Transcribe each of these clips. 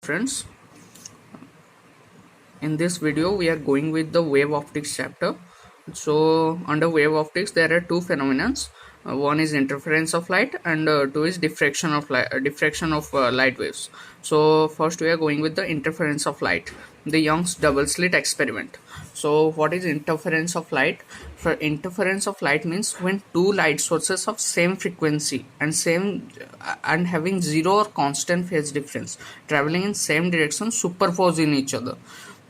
friends. In this video we are going with the wave optics chapter. So under wave optics there are two phenomena. One is interference of light and two is diffraction of light waves. So first we are going with the interference of light, the Young's double slit experiment. So what is interference of light? For interference of light means when two light sources of same frequency and having zero or constant phase difference traveling in same direction superpose in each other.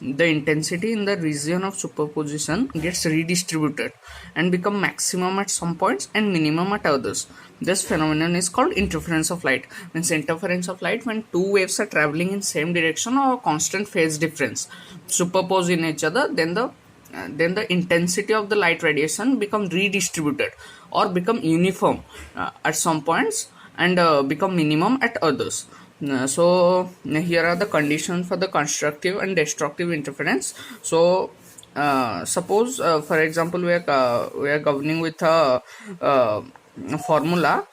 The intensity in the region of superposition gets redistributed and become maximum at some points and minimum at others. This phenomenon is called interference of light. Means interference of light when two waves are traveling in same direction or constant phase difference superpose in each other, then the intensity of the light radiation become redistributed or become uniform at some points and become minimum at others. So here are the conditions for the constructive and destructive interference. So suppose for example we are governing with a formula.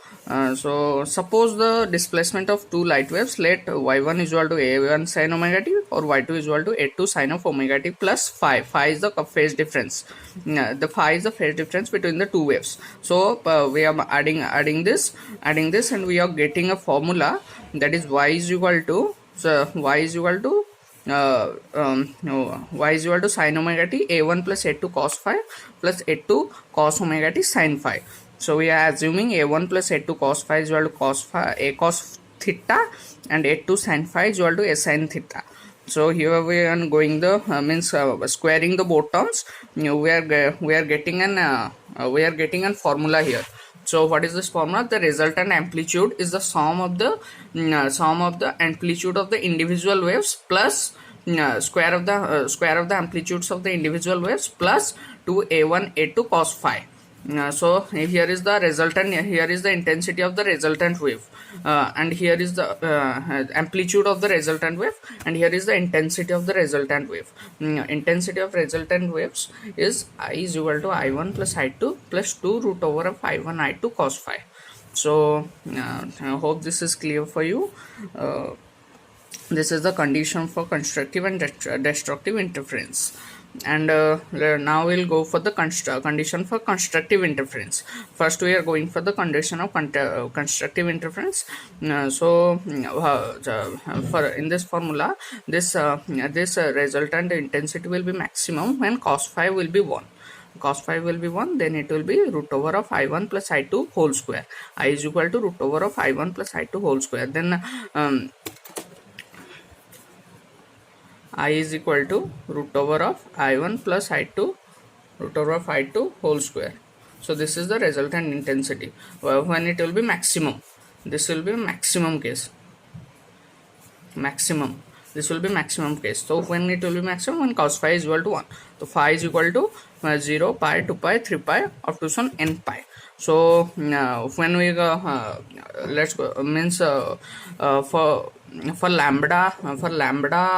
So suppose the displacement of two light waves, let y1 is equal to a1 sin omega t or y2 is equal to a2 sin of omega t plus phi. Phi is the phase difference. The phi is the phase difference between the two waves. So we are adding this and we are getting a formula that is y is equal to y is equal to y is equal to sin omega t a1 plus a2 cos phi plus a2 cos omega t sin phi. So we are assuming a1 plus a2 cos phi is equal to cos phi a cos theta and a2 sin phi is equal to a sin theta. So here we are going the squaring the both terms. We are getting an formula here. So what is this formula? The resultant amplitude is the sum of the amplitude of the individual waves plus square of the amplitudes of the individual waves plus 2a1 a2 cos phi. So here is the resultant, here is the intensity of the resultant wave, and here is the amplitude of the resultant wave, and here is the intensity of the resultant wave. Intensity of resultant waves is I is equal to I1 plus I2 plus 2 root over of I1 I2 cos phi. So I hope this is clear for you. This is the condition for constructive and destructive interference. And now we'll go for the condition for constructive interference. First we are going for the condition of constructive interference. For in this formula, this resultant intensity will be maximum when cos phi will be 1. Cos phi will be 1, then it will be root over of I1 plus I2 whole square. I is equal to root over of I1 plus I2 whole square. Then I is equal to root over of I1 plus I2 root over of I2 whole square. So this is the resultant intensity when it will be maximum. This will be maximum case. This will be maximum case. So when it will be maximum, when cos phi is equal to 1. So phi is equal to 0, pi, 2 pi, 3 pi up to some n pi. So when we let's go means for lambda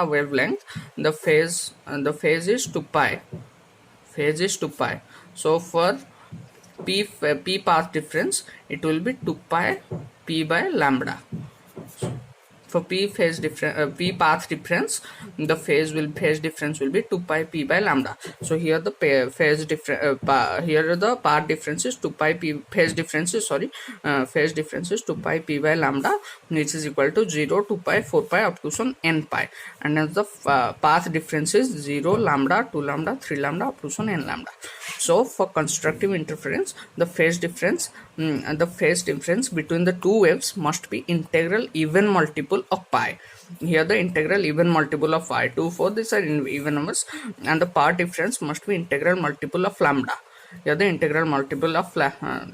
wavelength, the phase is 2 pi. So for p path difference, it will be 2 pi p by lambda. For p path difference, the phase difference will be 2 pi p by lambda. So here the phase difference here the path difference is 2 pi p phase difference is 2 pi p by lambda, which is equal to 0, 2 pi, 4 pi up to some n pi, and as the path difference is 0, lambda, 2 lambda, 3 lambda up to some n lambda. So for constructive interference, the phase difference between the two waves must be integral even multiple of pi. Here the integral even multiple of pi. 2, 4, these are even numbers, and the path difference must be integral multiple of lambda. Here the integral multiple of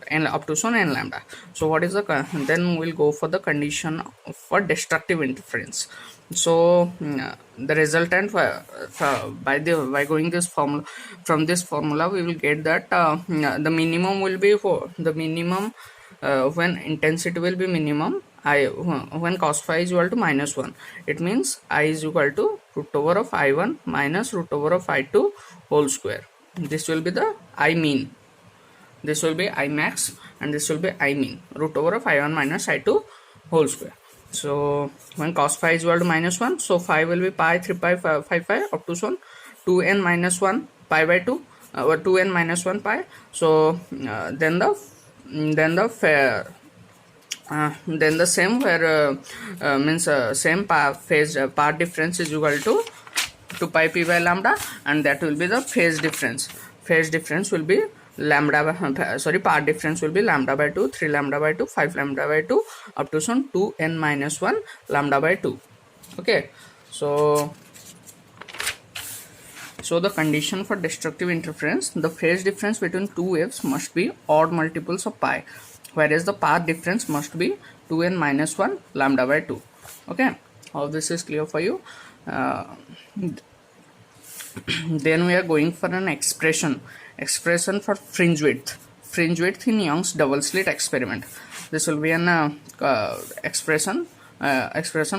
n up to n lambda. So what is the then we'll go for the condition for destructive interference. So the resultant by going this formula, from this formula we will get that the minimum will be for the minimum when intensity will be minimum when cos phi is equal to -1. It means I is equal to root over of I1 minus root over of I2 whole square. This will be the I mean. This will be I max and this will be I mean, root over of I1 minus I2 whole square. So when cos phi is equal to -1, so phi will be pi 3 pi 5 pi up to son 2n minus 1 pi by 2, or 2n minus 1 pi. So then the then the same where means same part difference is equal to 2 pi p by lambda, and that will be the phase difference. Phase difference will be lambda by, sorry, part difference will be lambda by 2, 3 lambda by 2, 5 lambda by 2 up to some 2n minus 1 lambda by 2. Okay, so the condition for destructive interference, the phase difference between two waves must be odd multiples of pi, whereas the path difference must be 2n minus 1 lambda by 2. Okay, all this is clear for you. Then we are going for an expression for fringe width in Young's double slit experiment. This will be an expression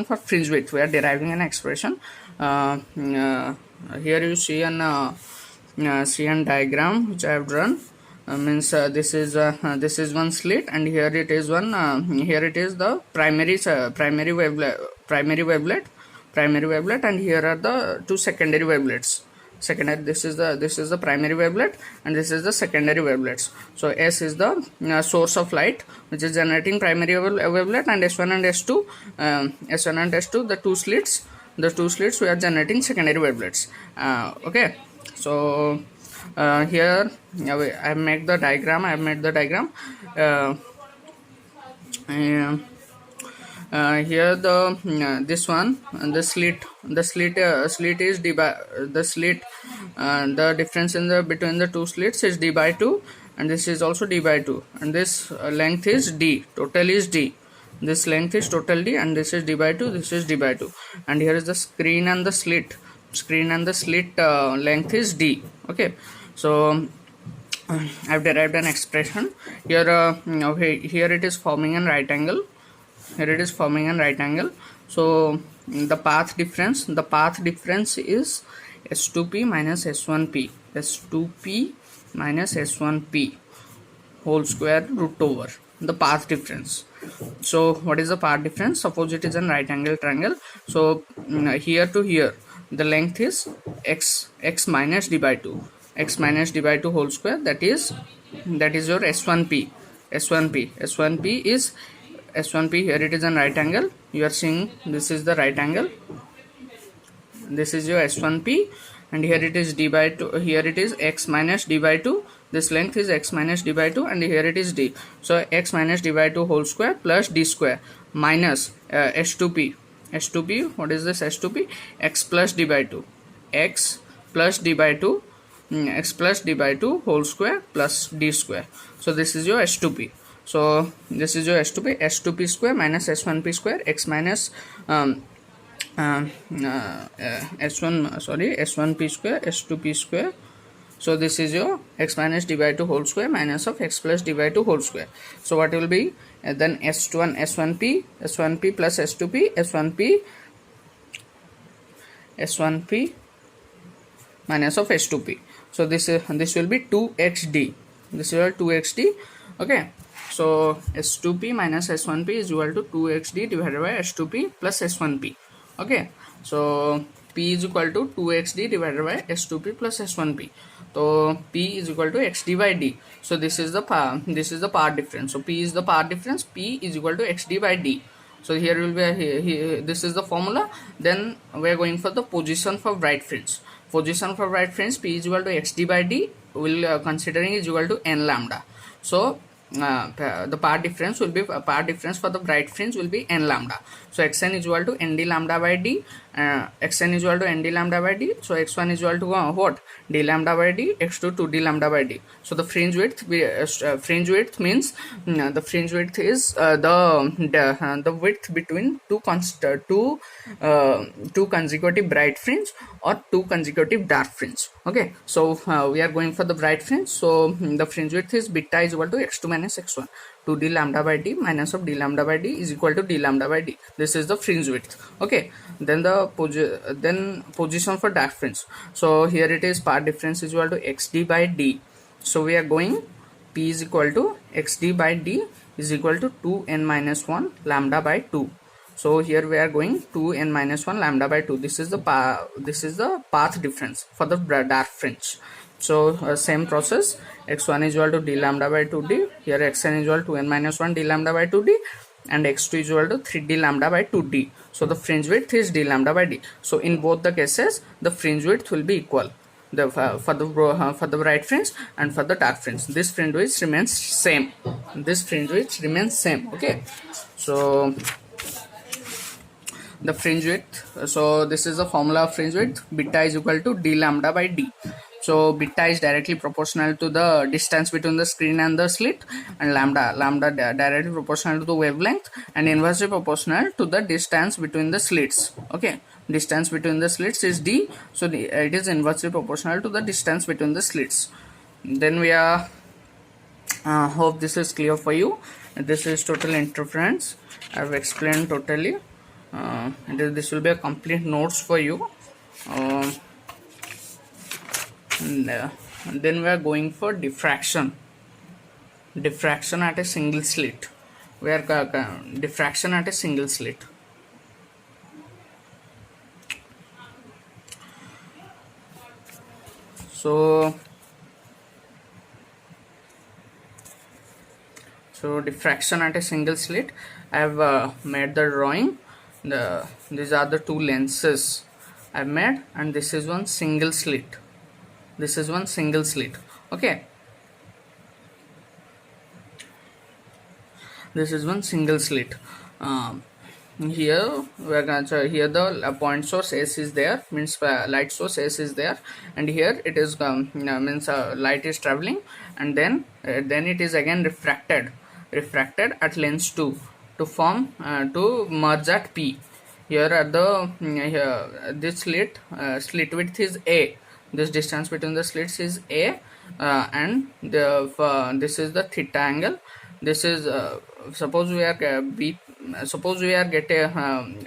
for fringe width. We are deriving an expression. Here you see an diagram which I have drawn. Means this is one slit, and here it is one here it is the primary wavelet, and here are the two secondary wavelets. This is the primary wavelet, and this is the secondary wavelets. So S is the source of light which is generating primary wavelet, and S1 and S2 the two slits we are generating secondary wavelets. Okay, so here I have made the diagram. Here this one, the slit is d by the difference in the between the two slits is d by 2, and this is also d by 2, and this length is d, total is d. This length is total d, and this is d by 2, this is d by 2, and here is the screen and the slit length is d. Okay, so I've derived an expression here. Here it is forming an right angle. So the path difference is S2p minus S1p, whole square root over the path difference. So what is the path difference? Suppose it is a right angle triangle. So here to here the length is x minus d by 2, whole square, that is your S1p. Here it is a right angle. You are seeing this is the right angle. This is your S1p, and here it is d by 2. Here it is x minus d by 2. This length is x minus d by 2, and here it is d. So x minus d by 2 whole square plus d square minus S2p. What is this S2p? X plus d by 2. X plus d by 2 whole square plus d square. So this is your S2p. So this is your S2p square minus S1p square, x minus S1p square, S2p square. So this is your x minus d by 2 whole square minus of x plus d by 2 whole square. So what will be then S1p plus S2p, S1p minus of S2p. So this will be 2xd. This is 2xd. Okay, so S2p minus S1p is equal to 2xd divided by S2p plus S1p. Okay, so p is equal to 2xd divided by S2p plus S1p. So p is equal to xd by d. So this is the part difference. So p is the part difference. P is equal to xd by d. So here will be this is the formula. Then we are going for the position for bright fringe. P is equal to xd by d. Will considering is equal to n lambda. So the part difference for the bright fringe will be n lambda. So xn is equal to nd lambda by d. So x1 is equal to what? D lambda by d. X2 2d lambda by d. So the fringe width means the fringe width is the width between two consecutive bright fringe or two consecutive dark fringe. Okay, so we are going for the bright fringe. So the fringe width is beta is equal to x2 minus x1. 2d lambda by d minus of d lambda by d is equal to d lambda by d. This is the fringe width. Okay, then the position for dark fringe. So here it is part difference is equal to xd by d. So we are going p is equal to xd by d is equal to 2n minus 1 lambda by 2. So here we are going 2n minus 1 lambda by 2. This is the path difference for the dark fringe. So same process, x1 is equal to d lambda by 2d. Here xn is equal to n minus 1 d lambda by 2d, and x2 is equal to 3d lambda by 2d. So the fringe width is d lambda by d. So in both the cases, the fringe width will be equal. For the bright fringe and for the dark fringe, this fringe width remains same. This fringe width remains same. Okay. So the fringe width, so this is the formula of fringe width. Beta is equal to d lambda by d. So beta is directly proportional to the distance between the screen and the slit, and lambda directly proportional to the wavelength, and inversely proportional to the distance between the slits. Okay, distance between the slits is d, so it is inversely proportional to the distance between the slits. Then we are hope this is clear for you. This is total interference. I have explained totally. This will be a complete notes for you. And then we are going for diffraction at a single slit. We are diffraction at a single slit. So diffraction at a single slit, I have made the drawing. These are the two lenses I've made, and this is one single slit. This is one single slit. Okay, this is one single slit. Here we are going to, here the point source S is there, means light source S is there, and here it is means light is traveling, and then it is again refracted at lens 2 to form to merge at P. Here at the this slit width is A. This distance between the slits is A, and this is the theta angle. This is suppose we are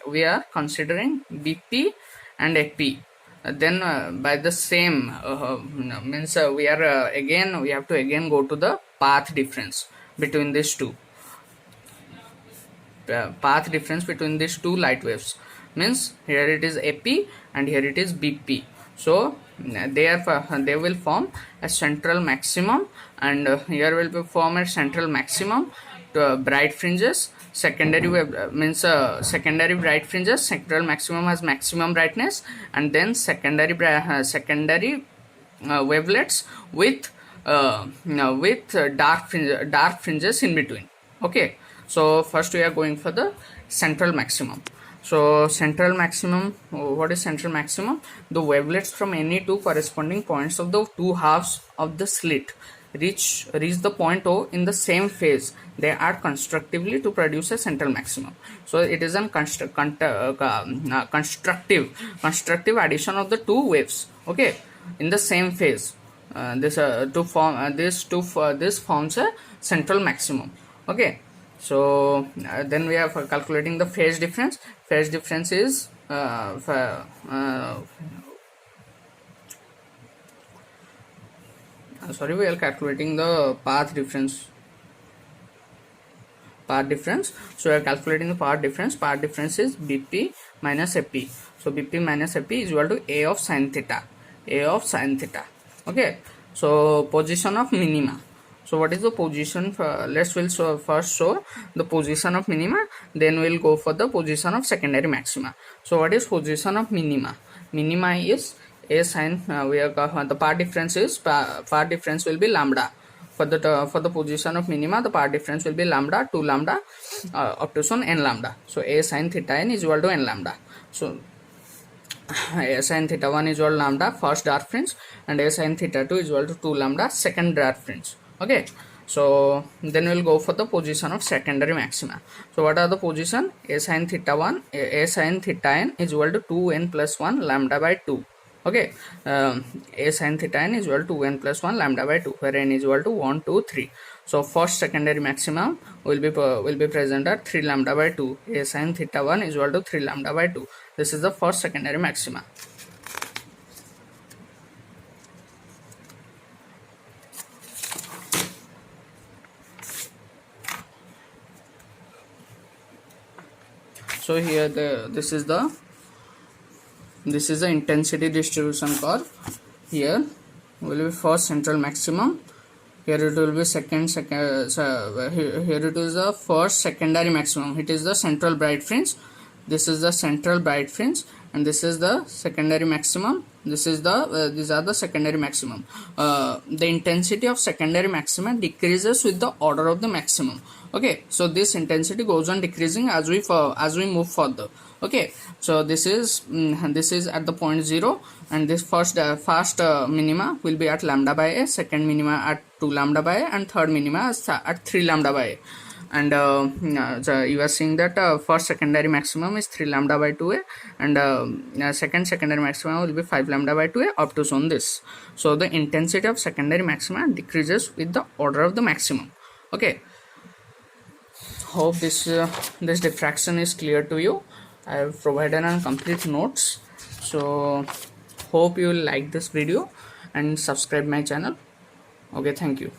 we are considering BP and AP. Then by the same means we are we have to again go to the path difference between these two. Path difference between these two light waves, means here it is AP and here it is BP. So they will form a central maximum, and here will be form a central maximum to bright fringes. Secondary wave means secondary bright fringes. Central maximum has maximum brightness, and then secondary wavelets with dark fringes in between. Okay, so first we are going for the central maximum. So central maximum, what is central maximum? The wavelets from any two corresponding points of the two halves of the slit reach the point O in the same phase. They add constructively to produce a central maximum. So it is a constructive addition of the two waves, okay, in the same phase. This forms a central maximum. Okay, so then we are calculating the phase difference. Phase difference is sorry, we are calculating the path difference. So we are calculating the path difference. Path difference is BP minus AP. So BP minus AP is equal to A of sin theta. Okay, so position of minima. So what is the position? Let's first show the position of minima, then we'll go for the position of secondary maxima. So what is position of minima? Minima is A sin we are the path difference is path difference will be lambda. For the position of minima, the path difference will be lambda, 2 lambda up to some n lambda. So A sin theta n is equal to n lambda. So A sin theta 1 is equal to lambda first dark fringe, and A sin theta 2 is equal to 2 lambda second dark fringe. Okay, so then we'll go for the position of secondary maxima. So what are the position? A sin theta 1, A sin theta n is equal to 2n plus 1 lambda by 2. Okay, A sin theta n is equal to 2n plus 1 lambda by 2, where n is equal to 1, 2, 3. So first secondary maximum will be present at 3 lambda by 2. A sin theta 1 is equal to 3 lambda by 2. This is the first secondary maxima. So here this is the intensity distribution curve. Here will be first central maximum. Here it will be here it is the first secondary maximum. It is the central bright fringe. This is the central bright fringe, and this is the secondary maximum. This is the these are the secondary maximum. The intensity of secondary maximum decreases with the order of the maximum. Okay, so this intensity goes on decreasing as we move further. Okay, so this is at the point 0, and this first minima will be at lambda by a, second minima at 2 lambda by a, and third minima at 3 lambda by a. And so you are seeing that first secondary maximum is 3 lambda by 2a, and second secondary maximum will be 5 lambda by 2a up to shown this. So the intensity of secondary maximum decreases with the order of the maximum. Okay, hope this diffraction is clear to you. I have provided on complete notes, so hope you will like this video and subscribe my channel. Okay, thank you.